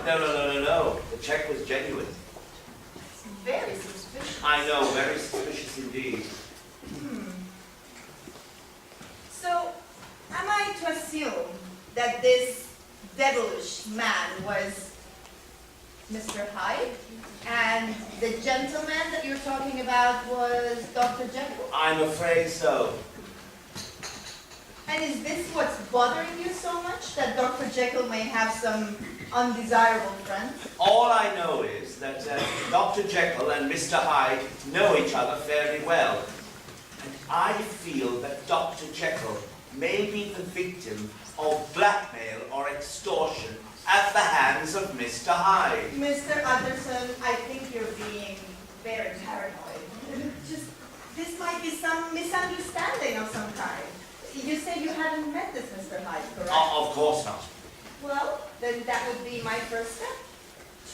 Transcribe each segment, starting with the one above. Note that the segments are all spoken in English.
No. The check was genuine. It's very suspicious. I know, very suspicious indeed. So, am I to assume that this devilish man was Mr. Hyde, and the gentleman that you're talking about was Dr. Jekyll? I'm afraid so. And is this what's bothering you so much, that Dr. Jekyll may have some undesirable friends? All I know is that Dr. Jekyll and Mr. Hyde know each other fairly well. And I feel that Dr. Jekyll may be the victim of blackmail or extortion at the hands of Mr. Hyde. Mr. Anderson, I think you're being very paranoid. This might be some misunderstanding of some kind. You say you haven't met this Mr. Hyde, correct? Of course not. Well, then that would be my first step,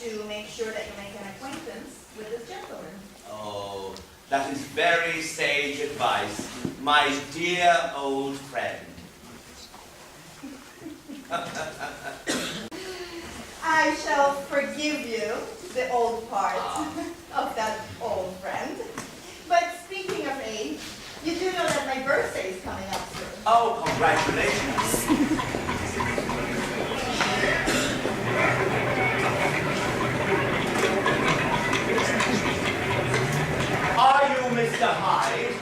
to make sure that you make an acquaintance with this gentleman. Oh, that is very sage advice, my dear old friend. I shall forgive you the old part of that old friend. But speaking of age, you do know that my birthday is coming up soon. Oh, congratulations. Are you Mr. Hyde?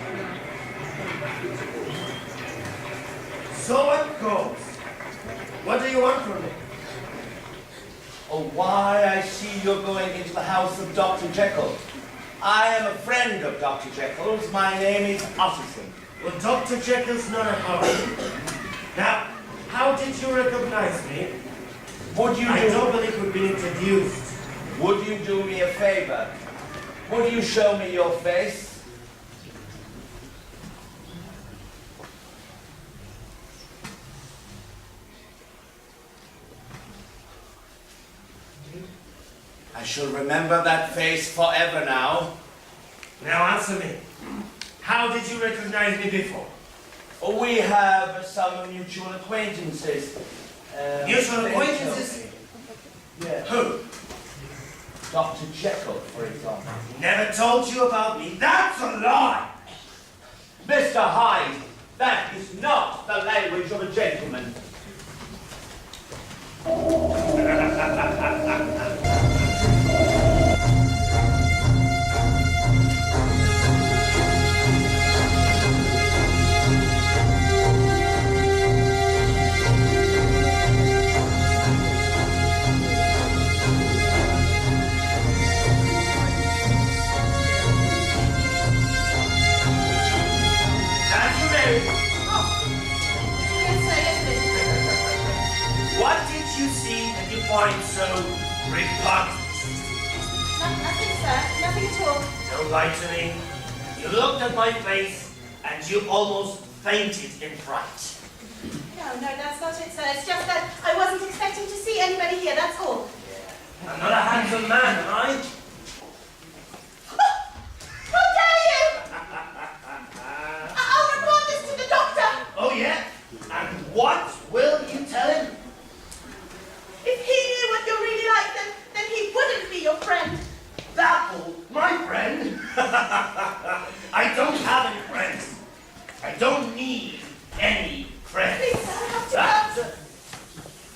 So it goes. What do you want from me? Oh, why, I see you're going into the house of Dr. Jekyll. I am a friend of Dr. Jekyll's. My name is Utterson. Well, Dr. Jekyll's not at home. Now, how did you recognize me? I don't believe we've been introduced. Would you do me a favor? Would you show me your face? I shall remember that face forever now. Now answer me. How did you recognize me before? Oh, we have some mutual acquaintances. Mutual they acquaintances? told me. Yeah. Who? Dr. Jekyll, for example. Never told you about me. That's a lie! Mr. Hyde, that is not the language of a gentleman. What did you see that you find so repugnant? Nothing, sir. Nothing at all. Don't lie to me. You looked at my face and you almost fainted in fright. No, that's not it, sir. It's just that I wasn't expecting to see anybody here, that's all. I'm not a handsome man, am I? How dare you! I'll report this to the doctor! Oh, yeah? And what will you tell him? If he knew what you're really like, then he wouldn't be your friend. Dapple, my friend? I don't have any friends. I don't need any friends. Please, sir, I have to go.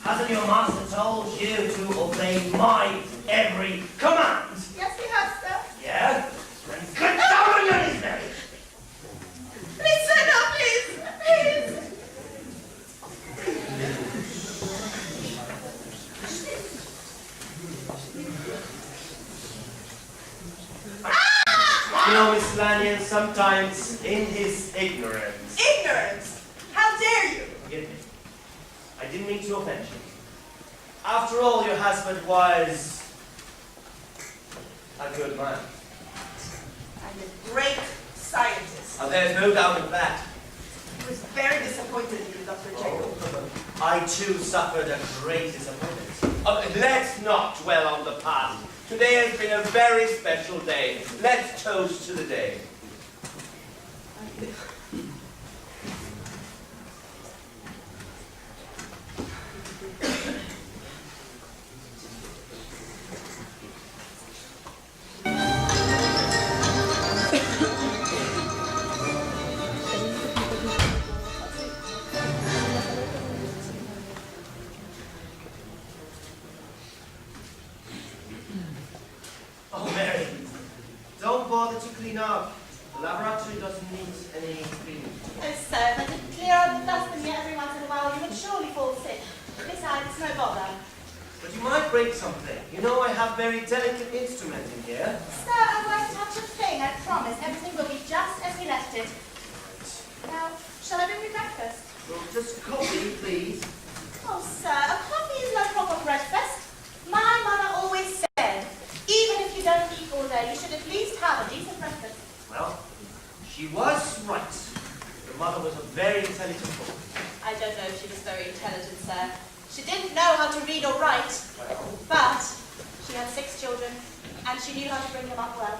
Hasn't your master told you to obey my every command? Yes, he has, sir. Yeah? Then get down on your knees, Mary. Please, sir, no, please. Please. You know, Miss Lanyon, sometimes in his ignorance... Ignorance? How dare you? Forgive me. I didn't mean to offend you. After all, your husband was... a good man. And a great scientist. Oh, there's no doubt of that. He was very disappointed in you, Dr. Jekyll. I too suffered a great disappointment. Oh, let's not dwell on the past. Today has been a very special day. Let's toast to the day. bother to clean up. The laboratory doesn't need any cleaning. Oh, sir, if I didn't clear out the dustbin here every once in a while, you would surely fall sick. Besides, it's no bother. But you might break something. You know I have very delicate instrument in here. Sir, I won't touch a thing, I promise. Everything will be just as we left it. Now, shall I bring you breakfast? Well, just coffee, please. Oh, sir, a coffee is no proper breakfast. My mother always said, even if you don't eat all day, you should at least have a decent breakfast. Well, she was right. Your mother was a very intelligent woman. I don't know if she was very intelligent, sir. She didn't know how to read or write, but she had 6 children, and she knew how to bring them up well.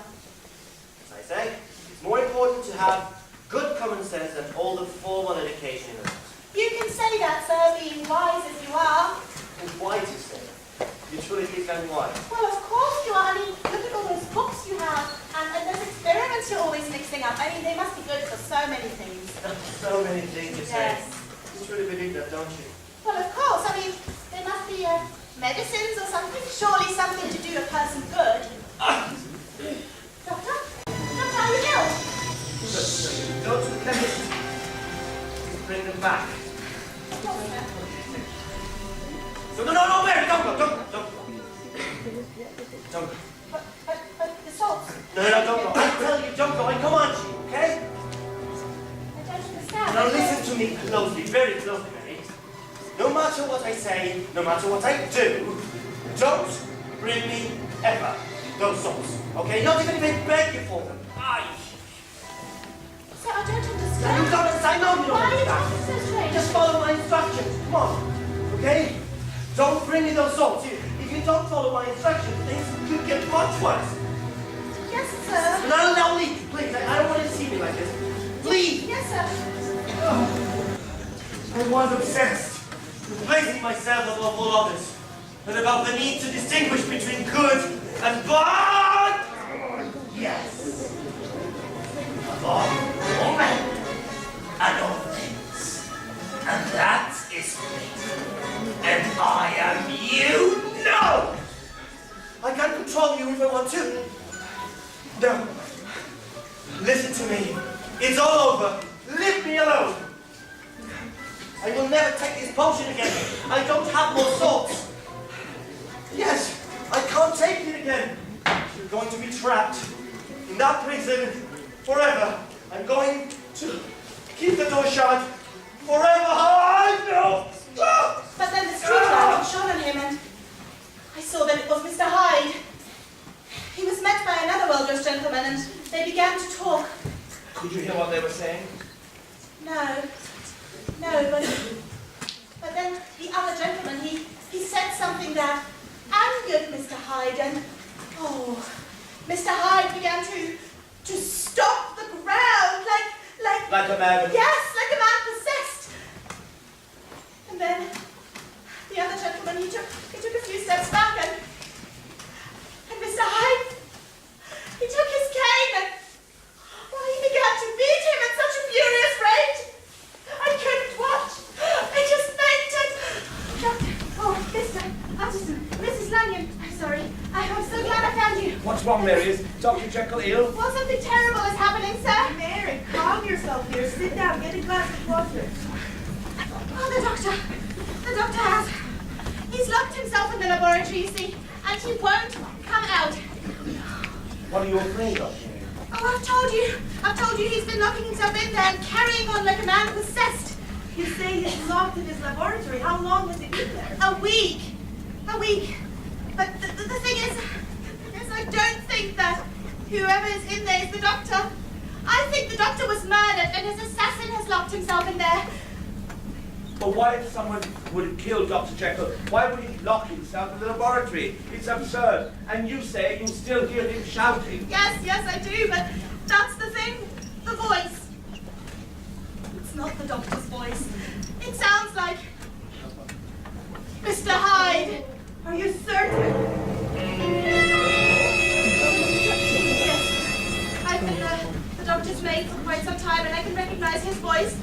As I say, it's more important to have good common sense than all the formal education in the house. You can say that, sir, being wise as you are. And why do you say that? You truly think I'm wise. Well, of course you are. I mean, look at all those books you have, and those experiments you're always mixing up. I mean, they must be good for so many things. So many things you say. Yes. You truly believe that, don't you? Well, of course. I mean, there must be medicines or something. Surely something to do a person good. Doctor? Doctor, are you ill? Go to the chemist. Bring them back. Doctor. No, Mary, don't go. Don't go. But the salts. No, don't go. I tell you, don't go. I command you, okay? I don't understand. Now listen to me closely, very closely, Mary. No matter what I say, no matter what I do, don't bring me ever those salts, okay? Not even if I beg you for them. Sir, I don't understand. Now you don't understand. I know you don't Why are you understand. talking so strange? Just follow my instructions. Come on, okay? Don't bring me those salts. If you don't follow my instructions, things could get much worse. Yes, sir. No, leave, please. I don't want you to see me like this. Please. Yes, sir. I was obsessed with placing myself above all others, and about the need to distinguish between good and bad. Yes. Above all men and all things. And that is me. And I am you. No! I can't control you if I want to. No. Listen to me. It's all over. Leave me alone. I will never take this potion again. I don't have more salts. Yes, I can't take it again. You're going to be trapped in that prison forever. I'm going to keep the door shut forever. No! But then the street light shone on him, and I saw that it was Mr. Hyde. He was met by another well-dressed gentleman, and they began to talk. Could you hear what they were saying? No, but then the other gentleman, he said something that angered Mr. Hyde, and Mr. Hyde began to stomp the ground like Like a man. Yes, like a man possessed. And then the other gentleman, he took a few steps back, and Mr. Hyde, he took his cane, and he began to beat him at such a furious rate. I couldn't watch. I just fainted. Doctor, Mr. Hutchison, Mrs. Lanyon, I'm sorry. I'm so glad I found you. What's wrong, Mary? Is Dr. Jekyll ill? Well, something terrible is happening, sir. Mary, calm yourself here. Sit down. Get a glass of water. Oh, the doctor has. He's locked himself in the laboratory, you see, and he won't come out. What are you afraid of, Mary? Oh, I've told you he's been locking himself in there and carrying on like a man possessed. You say he's locked in his laboratory. How long has he been there? A week. But the thing is, I don't think that whoever is in there is the doctor. I think the doctor was murdered and his assassin has locked himself in there. But why if someone would kill Dr. Jekyll? Why would he lock himself in the laboratory? It's absurd. And you say you still hear him shouting. Yes, I do, but that's the thing. The voice. It's not the doctor's voice. It sounds like Mr. Hyde. Are you certain? Yes. I've been the doctor's maid for quite some time, and I can recognize his voice.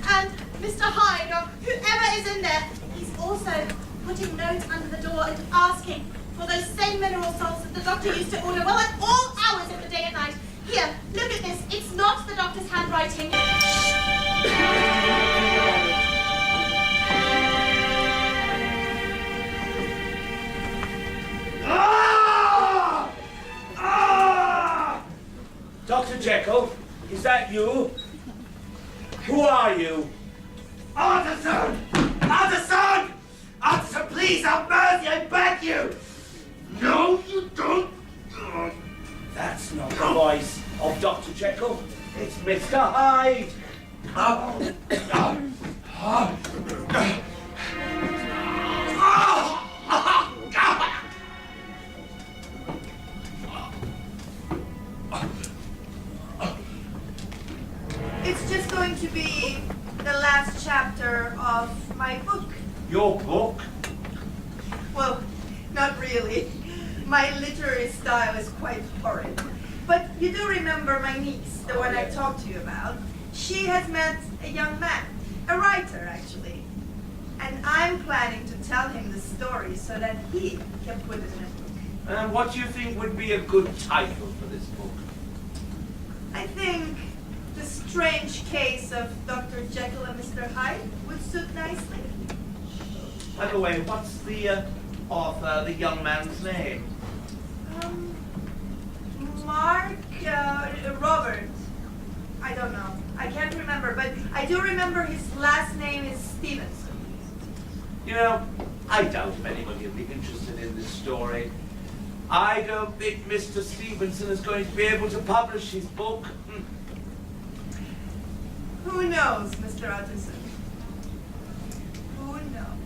And Mr. Hyde, or whoever is in there, he's also putting notes under the door and asking for those same mineral salts that the doctor used to order, well, at all hours of the day and night. Jekyll, is that you? Who are you? Artisan! Artisan! Artisan, please have mercy, I beg you! No, you don't! That's not the voice of Dr. Jekyll. It's Mr. Hyde. It's just going to be the last chapter of my book. Your book? Well, not really. My literary style is quite horrid. But you do remember my niece, the one I talked to you about. She has met a young man, a writer actually. And I'm planning to tell him the story so that he can put it in a book. And what do you think would be a good title for this book? I think The Strange Case of Dr. Jekyll and Mr. Hyde would suit nicely. By the way, what's the author, the young man's name? Mark, Robert. I don't know. I can't remember, but I do remember his last name is Stevenson. You know, I doubt if anybody will be interested in this story. I don't think Mr. Stevenson is going to be able to publish his book. Who knows, Mr. Utterson? Who knows?